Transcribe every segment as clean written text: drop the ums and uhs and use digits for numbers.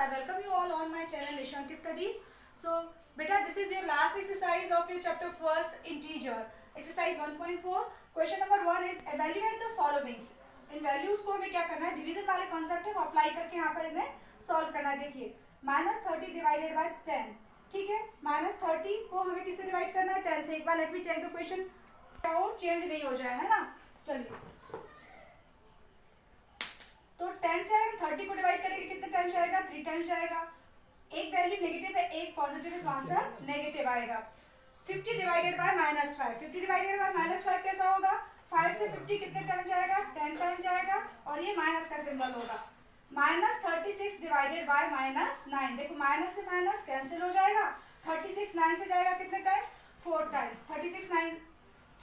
I welcome you all on my channel Nishank Studies. So, beta, this is your last exercise of your chapter first integer. Exercise 1.4. Question number 1 is evaluate the followings. In values को हमें क्या करना है, division वाले concept है वो apply करके यहाँ पर इन्हें सॉल्व करना है. देखिए -30 डिवाइडेड बाय 10, ठीक है. -30 को हमें किससे डिवाइड करना है, 10 से. एक बार let me check the question, क्या हो चेंज नहीं हो जाए, है ना. चलिए, तो 10 से अगर 30 को डिवाइड करेंगे कितने टाइम्स जाएगा, 3 टाइम्स जाएगा. एक वैल्यू नेगेटिव है, एक पॉजिटिव है, तो आंसर नेगेटिव आएगा. 50 डिवाइडेड बाय -5, 50 डिवाइडेड बाय -5 कैसा होगा, 5 से 50 कितने टाइम जाएगा, 10 टाइम जाएगा, और ये माइनस का सिंबल होगा. -36 डिवाइडेड बाय -9, देखो माइनस से माइनस कैंसिल हो जाएगा. 36 9 से जाएगा कितने टाइम, 4 टाइम्स. 36 9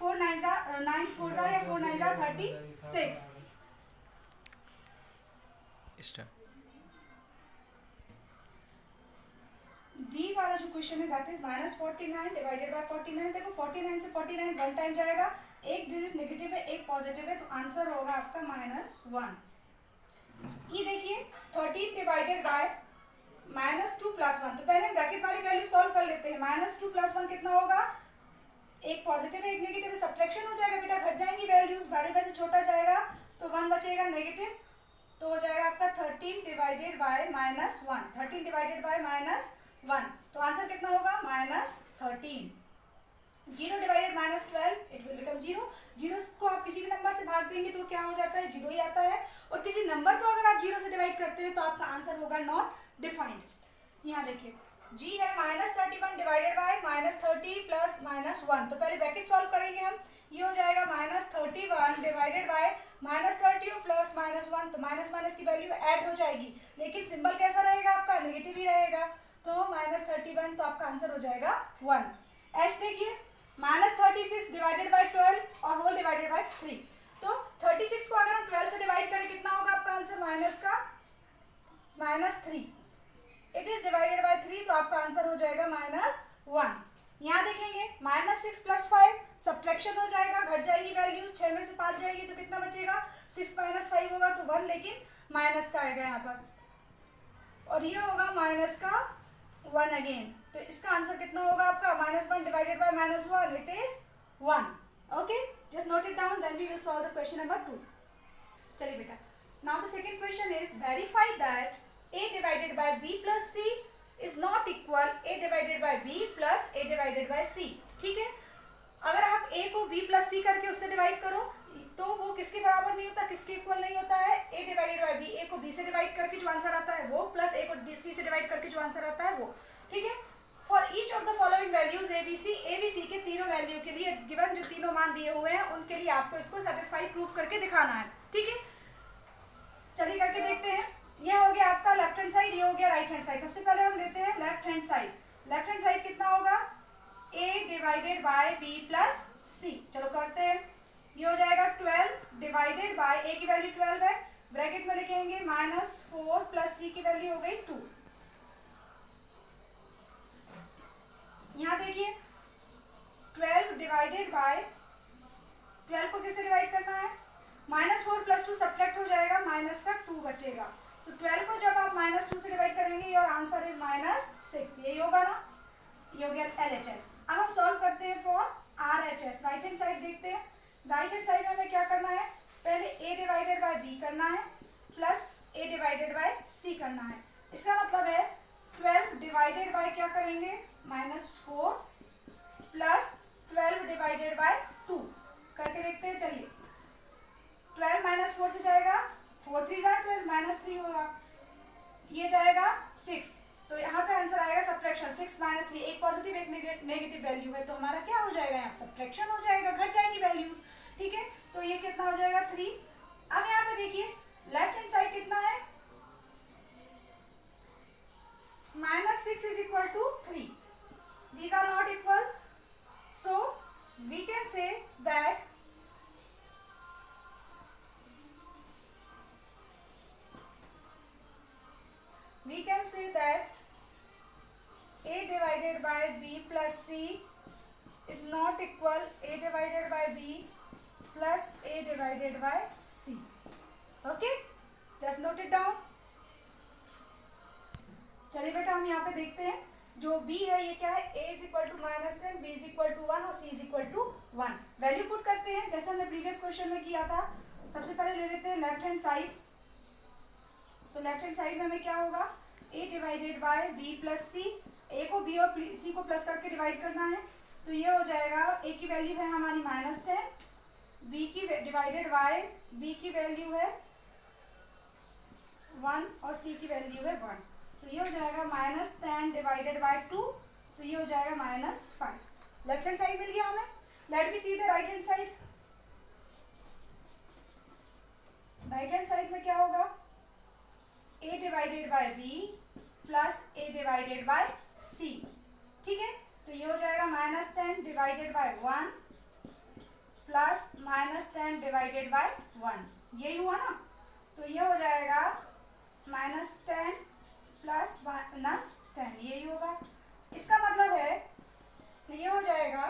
4 9 जा 9 4 जा या 4 9 जा 36. डी वाला जो क्वेश्चन है दैट इज -49 डिवाइडेड बाय 49. देखो 49 से 49 वन टाइम जाएगा, एक डिजिट नेगेटिव है एक पॉजिटिव है, तो आंसर होगा आपका -1. ये देखिए 13 डिवाइडेड बाय -2 + 1. तो पहले हम ब्रैकेट वाली वैल्यू सॉल्व कर लेते हैं. -2 + 1 कितना होगा, एक पॉजिटिव है एक नेगेटिव है, सब्ट्रैक्शन हो जाएगा बेटा, घट जाएंगी वैल्यूज, बड़े में से छोटा जाएगा तो 1 बचेगा नेगेटिव, तो हो जाएगा आपका 13 डिवाइडेड बाय -1. 13 डिवाइडेड बाय -1, तो आंसर कितना होगा -13. 0 डिवाइडेड -12, इट विल बिकम 0. 0 को आप किसी भी नंबर से भाग देंगे तो क्या हो जाता है, 0 ही आता है. और किसी नंबर को अगर आप 0 से डिवाइड करते हैं तो आपका आंसर होगा नॉट डिफाइंड. यहाँ देखिए g है -31 डिवाइडेड बाय -30 प्लस -1. तो पहले ब्रैकेट सॉल्व करेंगे हम. ये हो जाएगा -31 डिवाइडेड बाय -30 प्लस -1. तो माइनस माइनस की वैल्यू ऐड हो जाएगी, लेकिन सिंबल कैसा रहेगा आपका, नेगेटिव ही रहेगा. तो -31, तो आपका आंसर हो जाएगा 1. h देखिए -36 डिवाइडेड बाय 12 और होल डिवाइडेड बाय 3. तो 36 को अगर हम 12 से डिवाइड करें कितना होगा आपका answer, -3. It is divided by 3, तो आपका आंसर हो जाएगा -1. यहाँ देखेंगे -6 + 5 सब्ट्रैक्शन हो जाएगा, घट जाएगी वैल्यूज, 6 में से 5 जाएगी तो कितना बचेगा, 6 - 5 होगा तो 1, लेकिन माइनस का आएगा यहाँ पर, और ये होगा -1 अगेन. तो इसका आंसर कितना होगा आपका, -1 divided by -1, it is 1. Okay, just note it down, then we will solve the question number 2. चलिए बेटा, now the second question is verify that a divided by b plus c is not equal a divided by b plus a divided by c. ठीक है, अगर आप a को b plus c करके उससे divide करो तो वो किसके बराबर नहीं होता, किसके इक्वल नहीं होता है, a divided by b. a को b से डिवाइड करके जो आंसर आता है वो, प्लस a को c से डिवाइड करके जो आंसर आता है वो. ठीक है, for each of the following values abc के तीनों वैल्यू के लिए गिवन जो तीनों मान दिए हुए हैं उनके लिए आपको इसको सेटिस्फाई प्रूफ करके दिखाना है. ठीक है, चलिए करके देखते हैं. ये हो गया आपका लेफ्ट हैंड साइड, ये हो गया राइट हैंड साइड. सबसे पहले हम लेते हैं left hand side. Left hand side कितना होगा, a divided by b plus c. चलो करते हैं. ये हो जाएगा 12 डिवाइडेड बाय, a की वैल्यू 12 है, ब्रैकेट में लिखेंगे -4 प्लस c की वैल्यू हो गई 2. यहाँ देखिए 12 डिवाइडेड बाय 12 को किससे डिवाइड करना है, -4 + 2 सब्ट्रैक्ट हो जाएगा, माइनस का 2 बचेगा. तो 12 को जब आप -2 से डिवाइड करेंगे योर आंसर इज -6. यही होगा ना, ये हो गया LHS. अब हम सॉल्व करते हैं for RHS. Right hand side देखते हैं. राइट हैंड साइड में हमें क्या करना है, पहले a डिवाइडेड बाय b करना है plus a divided by c करना है. इसका मतलब है 12 डिवाइडेड बाय क्या करेंगे, -4 प्लस 12 डिवाइडेड बाय 2 करके देखते हैं. चलिए 12 -4 से जाएगा, 4 3 जा 12, -3 होगा, ये जाएगा 6. तो यहाँ पे आंसर आएगा सब्ट्रैक्शन 6 - 3. एक पॉजिटिव एक नेगेटिव वैल्यू है, तो हमारा क्या हो जाएगा, यहाँ सब्ट्रैक्शन हो जाएगा, घट जाएंगी वैल्यूज. ठीक है, तो ये कितना हो जाएगा 3. अब यहाँ पे देखिए लेफ्ट हैंड साइड कितना है, -6 is equal to 3. These are not equal, so we can say that a divided by b plus c is not equal a divided by b plus a divided by c. Okay, just note it down. बेटा हम यहाँ पे देखते हैं जो b है ये क्या है, a is equal to -10, b is equal to 1 और c is equal to 1। Value put करते हैं जैसे हमने प्रीवियस क्वेश्चन में किया था। सबसे पहले ले लेते हैं लेफ्ट हैंड साइड। तो लेफ्ट हैंड साइड में हमें क्या होगा, a divided by b plus c। a को b और c को प्लस करके डिवाइड करना है, तो ये हो जाएगा a की वैल्यू है हमारी -10, b की डिवाइडेड बाय b की वैल्यू है 1 और c की वैल्यू है 1। तो ये हो जाएगा -10 डिवाइडेड बाय 2, तो ये हो जाएगा -5। लेफ्ट हैंड साइड मिल गया हमें। Let me see the right hand side. Right hand side में क्या होगा, a divided by b plus a divided by c। ठीक है, तो ये हो जाएगा -10 divided by 1 plus -10 divided by 1। यही हुआ ना, तो ये हो जाएगा -10 प्लस -10, यही होगा। इसका मतलब है ये हो जाएगा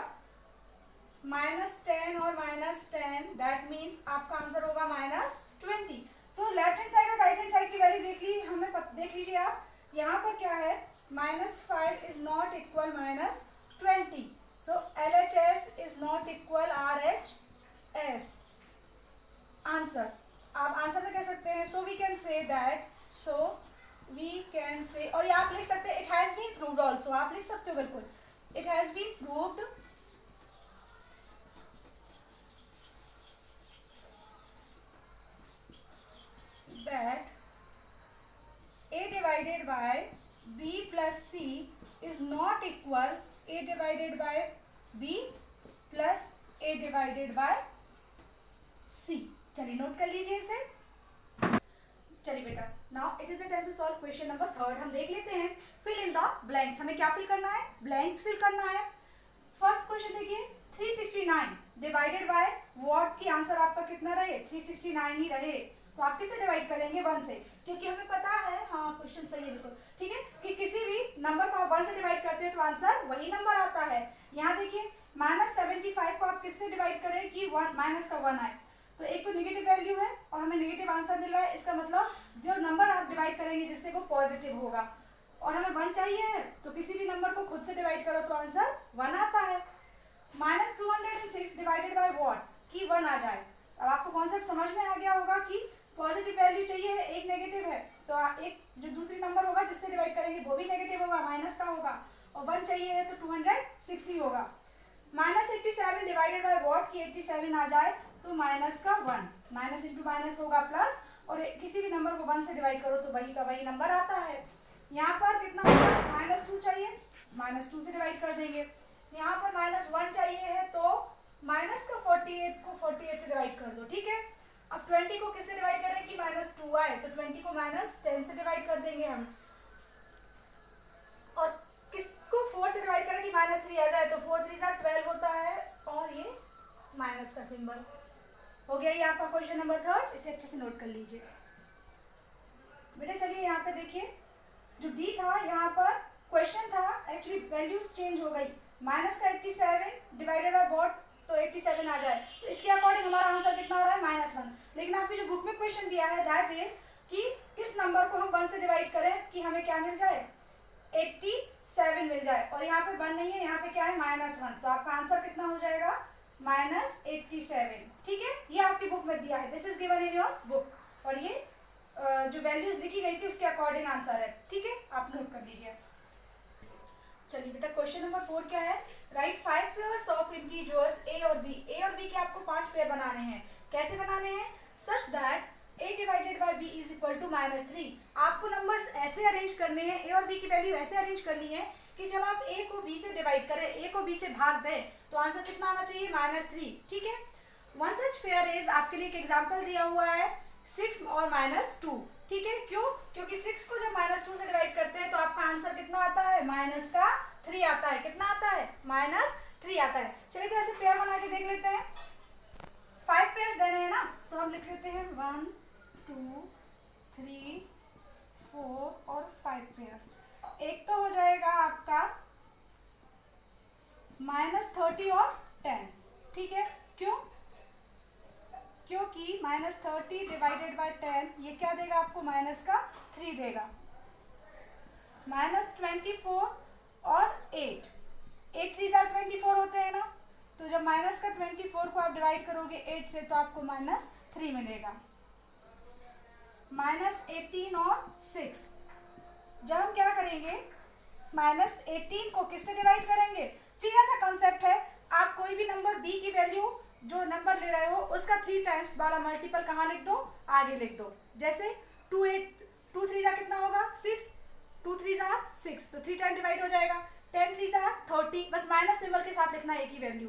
-10 और -10, दैट मीन्स आपका आंसर होगा -20। तो लेफ्ट हैंड साइड और राइट हैंड साइड की वैल्यू देख ली हमें, देख लीजिए आप। यहाँ पर क्या है, -5 is not equal -20, so LHS is not equal RHS। Answer आप आंसर में कह सकते हैं, so we can say that, so we can say, और ये आप लिख सकते हैं it has been proved also, आप लिख सकते हो बिल्कुल, it has been proved that a divided by b plus c is not equal a divided by b plus a divided by c। चलिए नोट कर लीजिए इसे। चलिए बेटा, now it is the time to solve question number 3। हम देख लेते हैं, फिल इन द ब्लैंक्स। हमें क्या फिल करना है, ब्लैंक्स फिल करना है। फर्स्ट क्वेश्चन देखिए, 369 डिवाइडेड बाय व्हाट की आंसर आपका कितना रहे, 369 ही रहे। तो आप किससे डिवाइड करेंगे, 1 से, क्योंकि हमें पता है, हाँ क्वेश्चन सही है बिल्कुल, ठीक है, कि किसी भी नंबर को आप 1 से डिवाइड करते हैं तो आंसर वही नंबर आता है। यहाँ देखिए -75 को आप किससे डिवाइड करें कि माइनस का 1 आए, तो एक तो नेगेटिव वैल्यू है और हमें नेगेटिव आंसर मिल रहा है। इसका मतलब जो नंबर आप डिवाइड करेंगे जिससे वो पॉजिटिव होगा, और हमें 1 चाहिए है, तो किसी भी नंबर को खुद से डिवाइड करो तो आंसर 1 आता है। -206 डिवाइडेड बाय व्हाट कि 1 आ जाए। अब आपको कॉन्सेप्ट समझ में आ गया होगा कि पॉजिटिव वैल्यू चाहिए है, एक नेगेटिव है, तो एक जो दूसरी नंबर होगा जिससे डिवाइड करेंगे वो भी नेगेटिव होगा, माइनस का होगा, और 1 चाहिए है तो 206 ही होगा। -87 डिवाइडेड बाय व्हाट कि 87 आ जाए, तो माइनस का 1, माइनस इंटू माइनस होगा प्लस, और किसी भी नंबर को 1 से डिवाइड करो तो वही का वही नंबर आता है। यहाँ पर कितना होगा, -2 चाहिए, -2 से डिवाइड कर देंगे। यहाँ पर -1 चाहिए है, तो माइनस का 48 को 48 से डिवाइड कर दो, ठीक है। अब 20 को किससे डिवाइड करें कि -2 आए, तो 20 को -10 से डिवाइड कर देंगे हम, और किसको 4 से डिवाइड करें कि -3 आ जाए, तो 4 3 जा 12 होता है, और ये माइनस का सिंबल हो गया। ये आपका क्वेश्चन नंबर 3, इसे अच्छे से नोट कर लीजिए बेटा। चलिए यहाँ पे देखिए, जो डी था यहाँ पर क्वेश्चन था, एक्चुअली वैल्यूज चेंज हो गई। माइनस का 87 डिवाइडेड बाय व्हाट, तो 87 आ जाए, तो इसके अकॉर्डिंग हमारा आंसर कितना आ रहा है, -1। लेकिन आपकी जो बुक में क्वेश्चन दिया है दैट इज कि किस नंबर को हम 1 से डिवाइड करें कि हमें क्या मिल जाए, 87 मिल जाए, और यहाँ पे 1 नहीं है, यहाँ पे क्या है -1, तो आपका आंसर कितना हो जाएगा, -87। ठीक है, ये आपकी बुक में दिया है, this is given in your book, और ये जो वैल्यूज लिखी गई थी उसके अकॉर्डिंग आंसर है, ठीक है, आप नोट कर लीजिए। चलिए बेटा, क्वेश्चन नंबर 4 क्या है, right 5 pairs of integers a और b। a और b के आपको 5 पेयर बनाने हैं। कैसे बनाने हैं, such that a divided by b is equal to -3। आपको नंबर्स ऐसे अरेंज करने हैं, a और b की वैल्यू ऐसे अरेंज करनी है कि जब आप a को b से डिवाइड करें, a को b से भाग दें, तो आंसर कितना आना चाहिए, -3। ठीक है, वन सच पेयर इज, आपके लिए एक एग्जाम्पल दिया हुआ है, 6 और -2। ठीक है, क्यों, क्योंकि 6 को जब -2 से डिवाइड करते हैं तो आपका आंसर कितना आता है, -3 आता है। कितना आता है, -3 आता है। चलिए तो ऐसे पेयर बना के देख लेते हैं। 5 पेयर्स देने हैं ना, तो हम लिख लेते हैं 1 2 3 4 और 5 पेयर्स। एक तो हो जाएगा आपका -30 और 10। ठीक है, क्यों, क्योंकि -30 डिवाइडेड बाय 10 ये क्या देगा आपको, -3 देगा। -24 और 8 3 जार 24 होते हैं ना, तो जब माइनस का 24 को आप डिवाइड करोगे 8 से तो आपको -3 मिलेगा। -18 और 6, जब हम क्या करेंगे -18 को किससे डिवाइड करेंगे, सीधा सा कॉन्सेप्ट है, आप कोई भी नंबर b की वैल्यू जो नंबर ले रहे हो उसका 3 टाइम्स वाला मल्टीपल कहाँ लिख दो, आगे लिख दो। जैसे 2 3 जा कितना होगा 6, 2 3 जा 6, तो 3 टाइम डिवाइड हो जाएगा। 10 3 जा 30, बस माइनस सिंबल के साथ लिखना है एक ही वैल्यू।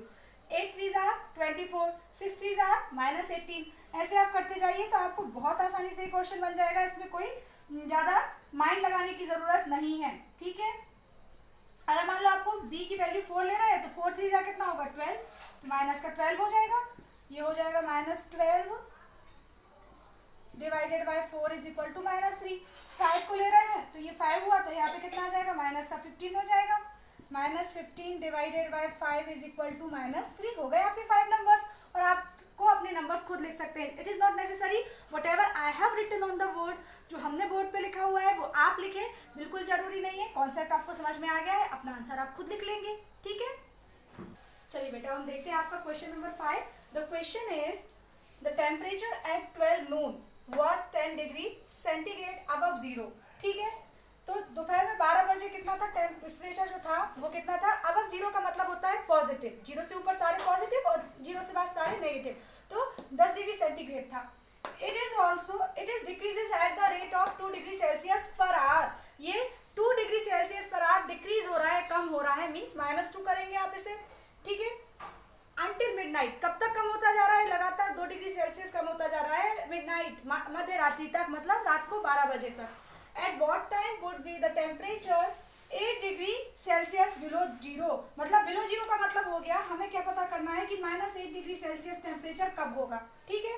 8 3 जा 24, 6 3 जा -18, ऐसे आप करते जाइए तो आपको बहुत आसानी से क्वेश्चन बन जाएगा, इसमें कोई ज़्यादा माइंड लगाने की ज़रूरत नहीं है। ठीक है, अगर मान लो आपको b की वैल्यू 4 लेना है तो 4 3 जा कितना होगा 12, तो माइनस का 12 हो जाएगा, ये हो जाएगा -12 divided by 4 is equal to -3। 5 को ले रहे हैं तो ये 5 हुआ, तो यहाँ पे कितना आ जाएगा माइनस का 15 हो जाएगा, -15 divided by 5 is equal to -3। हो गए आपके 5 नंबर्स, और आपको अपने नंबर्स खुद लिख सकते हैं। It is not necessary whatever I have written on the board, जो हमने बोर्ड पे लिखा हुआ है वो आप लिखें, बिल्कुल जरूरी नहीं है। कॉन्सेप्ट आपको समझ में आ गया है, अपना आंसर आप खुद लिख लेंगे। ठीक है, चलिए बेटा हम देखते हैं आपका question number 5। The question is the temperature eight 12 Noon was 10 degree centigrade above 0। ठीक है, तो दोपहर में 12 बजे कितना था टेम्परेचर जो था वो कितना था, अबव 0 का मतलब होता है पॉजिटिव, 0 से ऊपर सारे पॉजिटिव और 0 से बाद सारे नेगेटिव, तो 10 डिग्री सेंटीग्रेड था। It is decreases at the rate of 2 degree Celsius per hour, ये 2 degree Celsius per hour decrease हो रहा है, कम हो रहा है, मीन्स -2 करेंगे आप इसे। ठीक है, अंटिल मिडनाइट, कब तक कम होता जा रहा है, लगातार 2 डिग्री सेल्सियस कम होता जा रहा है, मिडनाइट मध्य रात्रि तक, मतलब रात को 12 बजे तक। Eight what time would be the temperature 8 degree Celsius below 0, मतलब बिलो 0 का मतलब हो गया, हमें क्या पता करना है कि -8 डिग्री सेल्सियस टेम्परेचर कब होगा। ठीक है,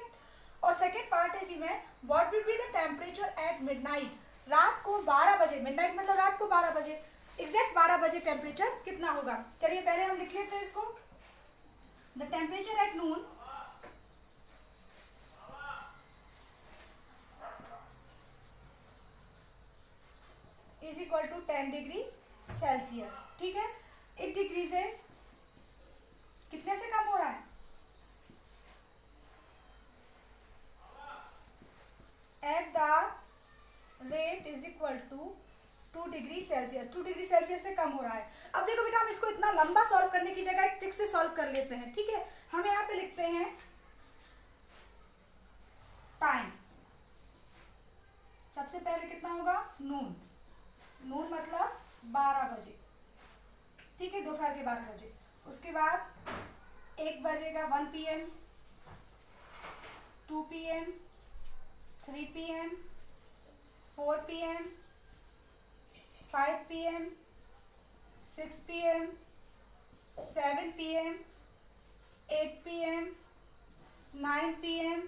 और सेकेंड पार्ट है इसी में, what would be the temperature at midnight, रात को 12 बजे, मिडनाइट मतलब रात को 12 बजे, एग्जैक्ट 12 बजे टेम्परेचर कितना होगा। चलिए पहले हम लिख लेते हैं इसको। The temperature at noon is equal to 10 degree Celsius. ठीक है, it decreases, कितने से कम हो रहा है, at the rate is equal to 2 degree Celsius, 2 degree Celsius से कम हो रहा है। अब देखो बेटा, हम इसको इतना लंबा सॉल्व करने की जगह एक ट्रिक से सॉल्व कर लेते हैं। ठीक है, हम यहाँ पे लिखते हैं टाइम, सबसे पहले कितना होगा नून, नून मतलब 12 बजे। ठीक है, दोपहर के 12 बजे, उसके बाद 1 बजेगा 1 PM, 2 PM, 3 PM, 4 PM, 5 PM, 6 PM, 7 PM, 8 PM, 9 PM।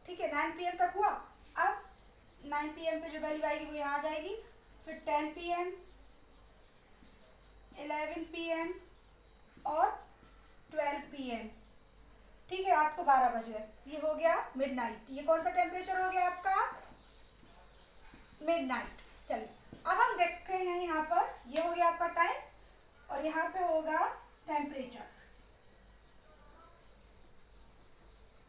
ठीक है, 9 PM तक हुआ। अब 9 PM पे जो वैल्यू आएगी वो यहाँ आ जाएगी, फिर 10 PM, 11 PM और 12 PM। ठीक है, रात को 12 बजे, ये हो गया मिडनाइट। ये कौन सा टेम्परेचर हो गया आपका, मिडनाइट। चलिए अब हम देखते हैं यहाँ पर, ये हो गया आपका टाइम और यहाँ पे होगा टेम्परेचर।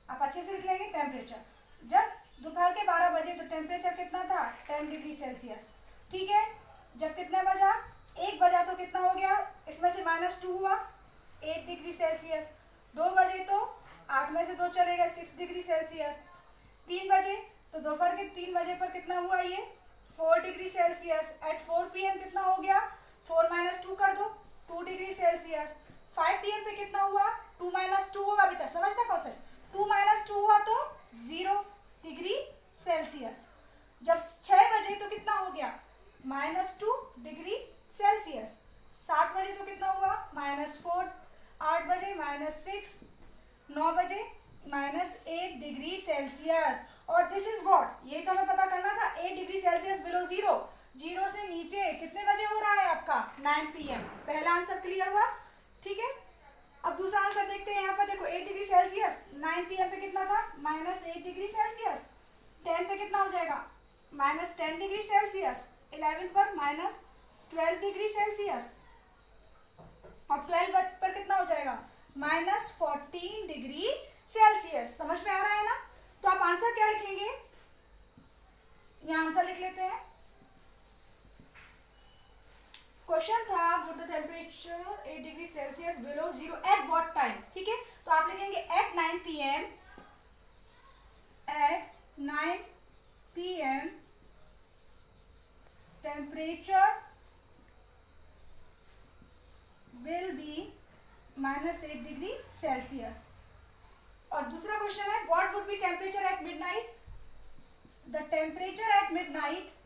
आप अच्छे से लिख लेंगे टेम्परेचर। जब दोपहर के 12 बजे तो टेम्परेचर कितना था 10 डिग्री सेल्सियस। ठीक है, जब कितना बजा 1 बजा तो कितना हो गया, इसमें से -2 हुआ 8 डिग्री सेल्सियस। 2 बजे तो 8 में से 2 चलेगा 6 डिग्री सेल्सियस। 3 बजे तो दोपहर के 3 बजे पर कितना हुआ, ये 4 डिग्री सेल्सियस। एट 4 PM कितना हो गया, 4 - 2 कर दो 2 डिग्री सेल्सियस। 5 PM पे कितना हुआ, 2 - 2 होगा बेटा, समझना कॉन्सेप्ट, 2 - 2 हुआ तो 0 डिग्री सेल्सियस। जब 6 बजे तो कितना हो गया, -2 डिग्री सेल्सियस। 7 बजे तो कितना हुआ, -4। 8 बजे -6। 9 बजे -8 डिग्री सेल्सियस। और दिस इज व्हाट, ये तो हमें पता करना था, 8 डिग्री सेल्सियस बिलो 0, 0 से नीचे कितने बजे हो रहा है आपका 9 PM। पहला आंसर क्लियर हुआ। ठीक है, अब दूसरा आंसर देखते हैं। यहाँ पर देखो 8 डिग्री सेल्सियस, 9 PM पे कितना था, -8 डिग्री सेल्सियस। 10 पे कितना हो जाएगा, माइनस 10 डिग्री सेल्सियस, 11 पर माइनस 12 डिग्री सेल्सियस, और 12 पर कितना हो जाएगा, माइनस 14 डिग्री सेल्सियस। समझ में आ रहा है ना? तो आप आंसर क्या लिखेंगे, यहाँ आंसर लिख लेते हैं। क्वेश्चन था would the temperature 8 degree Celsius below zero at what time, ठीक है, तो आप लिखेंगे at 9 PM, at 9 PM temperature will be minus 8 degree Celsius. और दूसरा क्वेश्चन है what would be temperature at midnight, the temperature at midnight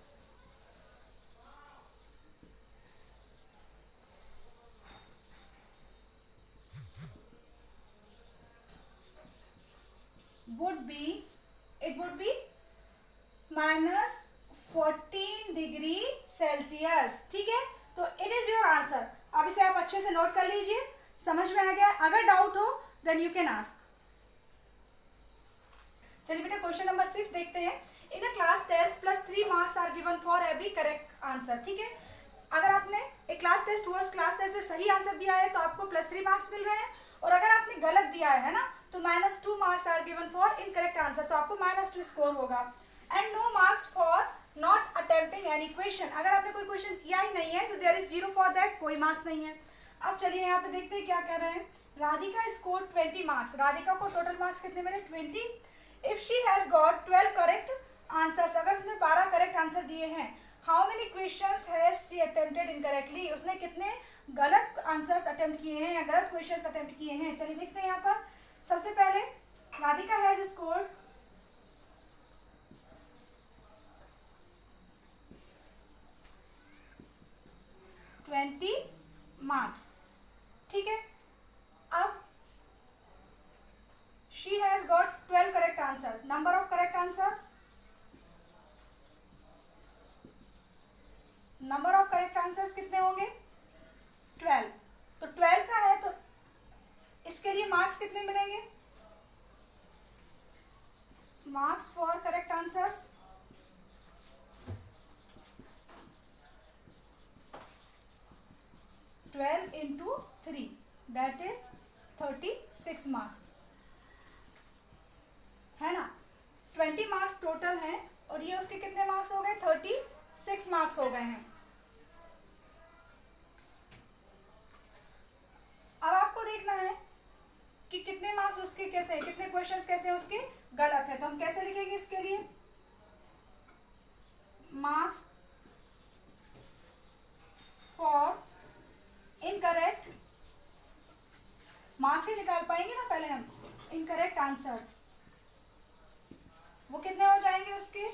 would be minus 14 degree Celsius, ठीक है। तो इट इज योर आंसर। अब इसे आप अच्छे से नोट कर लीजिए, समझ में आ गया? अगर डाउट हो देन यू कैन आस्क। चलिए बेटा क्वेश्चन नंबर 6 देखते हैं। In a class test plus 3 marks are given for every correct answer, ठीक है। अगर आपने एक क्लास टेस्ट हुआ, उस क्लास टेस्ट में सही आंसर दिया है तो आपको प्लस 3 मार्क्स मिल रहे हैं, और अगर आपने गलत दिया है ना, तो minus 2 marks are given for incorrect answer, तो आपको माइनस 2 स्कोर होगा। And no marks for not attempting any question, अगर आपने कोई क्वेश्चन किया ही नहीं है, so there is 0 for that, कोई मार्क्स नहीं है। अब चलिए यहाँ पे देखते हैं क्या कह रहे हैं। राधिका स्कोर 20 मार्क्स, राधिका को टोटल मार्क्स कितने मिले, 20। If she has got 12 correct answers, अगर उसने 12 करेक्ट आंसर दिए हैं, how many questions has she attempted incorrectly, उसने कितने गलत आंसर्स अटेम्प्ट किए हैं या गलत क्वेश्चंस अटेम्प्ट किए हैं। चलिए देखते हैं यहाँ पर। सबसे पहले राधिका हैज स्कोर्ड 20 मार्क्स, ठीक है। अब she has got 12 correct answer, number of correct answer, number of correct answers कितने होंगे, 12। तो 12 का है तो इसके लिए मार्क्स कितने मिलेंगे, marks for correct answers 12 into 3 that is 36 marks, है ना। 20 मार्क्स टोटल हैं और ये उसके कितने मार्क्स हो गए, 36 मार्क्स हो गए हैं। अब आपको देखना है कि कितने मार्क्स उसके कैसे हैं, कितने क्वेश्चंस कैसे हैं उसके गलत है। तो हम कैसे लिखेंगे इसके लिए, मार्क्स फॉर इनकरेक्ट, मार्क्स ही निकाल पाएंगे ना पहले हम, इनकरेक्ट आंसर्स वो कितने हो जाएंगे उसके,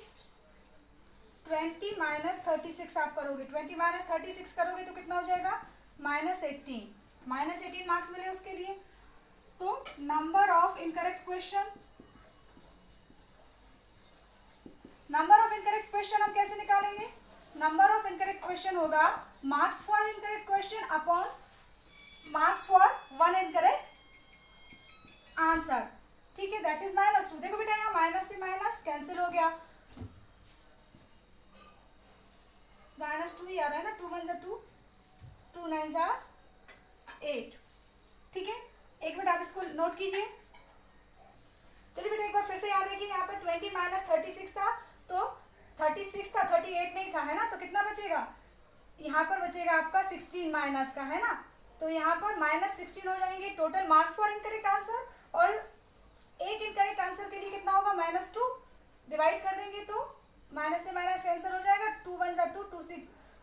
20 माइनस 36 आप करोगे, 20 माइनस 36 करोगे तो कितना हो जाएगा, माइनस 18 मार्क्स मिले उसके लिए। तो number of incorrect question, number of incorrect question हम कैसे निकालेंगे, नंबर ऑफ इनकरेक्ट क्वेश्चन होगा marks for incorrect question upon marks for one incorrect answer, ठीक है, दैट इज -2। देखो बेटा यहाँ माइनस से माइनस कैंसिल हो गया, -2 ही आ रहा है ना, 2 1 2, 2 9 8, ठीक है। एक मिनट आप इसको नोट कीजिए। चलिए बेटा एक बार फिर से याद रखिए, यहाँ पर 20 माइनस 36 था, तो 36 था, 38 नहीं था, है ना। तो कितना बचेगा, यहाँ पर बचेगा आपका 16 माइनस का, है ना। तो यहाँ पर -16 हो जाएंगे total marks for incorrect answer, और एक इनकरेक्ट आंसर के लिए कितना होगा, -2 डिवाइड कर देंगे तो माइनस से माइनस कैंसिल हो जाएगा, 2 1 2,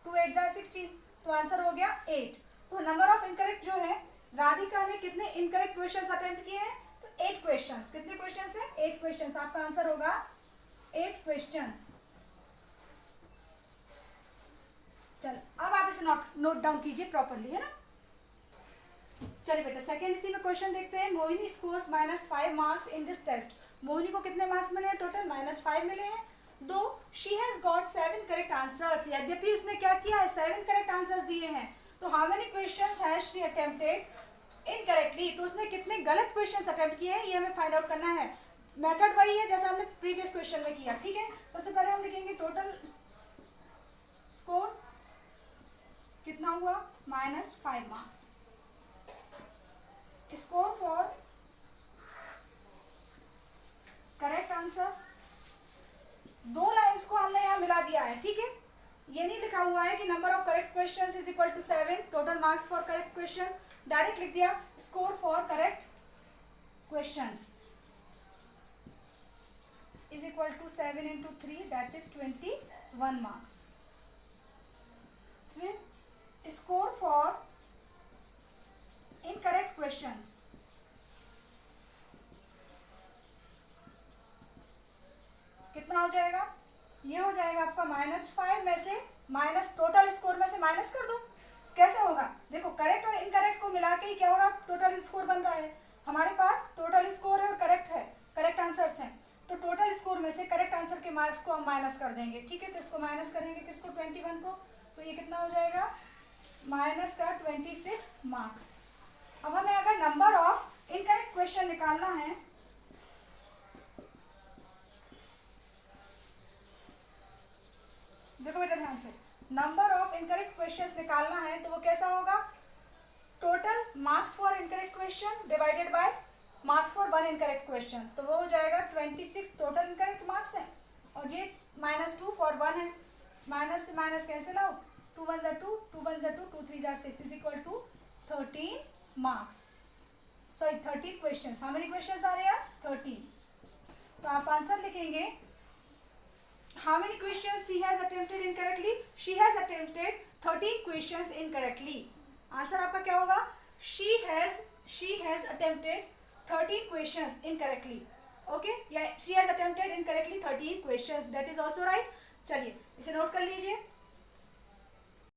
2 8 16, तो आंसर हो गया 8। तो नंबर ऑफ इनकरेक्ट जो है, राधिका ने कितने इनकरेक्ट क्वेश्चंस अटेम्प्ट किए हैं, तो 8 क्वेश्चंस। कितने क्वेश्चंस है, 8 क्वेश्चंस, आपका आंसर होगा 8 क्वेश्चंस। चलो अब आप इसे नोट डाउन कीजिए प्रॉपरली, है ना। चलिए बेटा सेकंड इसी में क्वेश्चन देखते हैं। Mohini scores -5 marks in this test, Mohini को कितने मार्क्स मिले हैं, टोटल -5 मिले हैं। दो she has got 7 correct answers, यद्यपि उसने क्या किया है, 7 करेक्ट आंसर्स दिए हैं। तो how many questions has she attempted incorrectly, तो उसने कितने गलत क्वेश्चंस अटेम्प्ट किए हैं ये हमें फाइंड आउट करना है। मेथड वही है जैसा हमने प्रीवियस क्वेश्चन में किया, ठीक है। सबसे पहले हम लिखेंगे टोटल हुआ -5 marks. Score for correct answer, 2 lines को हमने यहाँ मिला दिया है, ठीक है। ये नहीं लिखा हुआ है कि number of correct questions is equal to 7, total marks for correct question, direct लिख दिया score for correct questions is equal to 7 into 3 that is 21 marks. फिर स्कोर फॉर इनकरेक्ट क्वेश्चंस, कितना हो जाएगा, ये हो जाएगा आपका -5 में से माइनस, टोटल स्कोर में से माइनस कर दो। कैसे होगा, देखो करेक्ट और इनकरेक्ट को मिला के ही क्या हो रहा है, टोटल स्कोर बन रहा है। हमारे पास टोटल स्कोर है और करेक्ट है, करेक्ट आंसर्स हैं, तो टोटल स्कोर में से करेक्ट आंसर के मार्क्स को हम माइनस कर देंगे, ठीक है। तो इसको माइनस करेंगे किसको, 21 को, तो ये कितना हो जाएगा -26 मार्क्स। अब हमें अगर नंबर ऑफ इनकरेक्ट क्वेश्चन निकालना है, देखो बेटा ध्यान से, नंबर ऑफ इनकरेक्ट क्वेश्चंस निकालना है तो वो कैसा होगा, total marks for incorrect question divided by marks for 1 incorrect question, तो वो हो जाएगा 26 टोटल इनकरेक्ट मार्क्स है और ये -2 फॉर 1 है, माइनस से minus cancel out, 2 1 2, 2 1 2, 2 3 6 is equal to 13 marks, sorry 13 questions. How many questions आ रहे हैं, 13। तो आप आंसर लिखेंगे, how many questions she has attempted incorrectly, she has attempted 13 questions incorrectly। Answer आपका क्या होगा, she has attempted 13 questions incorrectly, okay, या she has attempted incorrectly 13 questions, that is also right। चलिए इसे नोट कर लीजिए।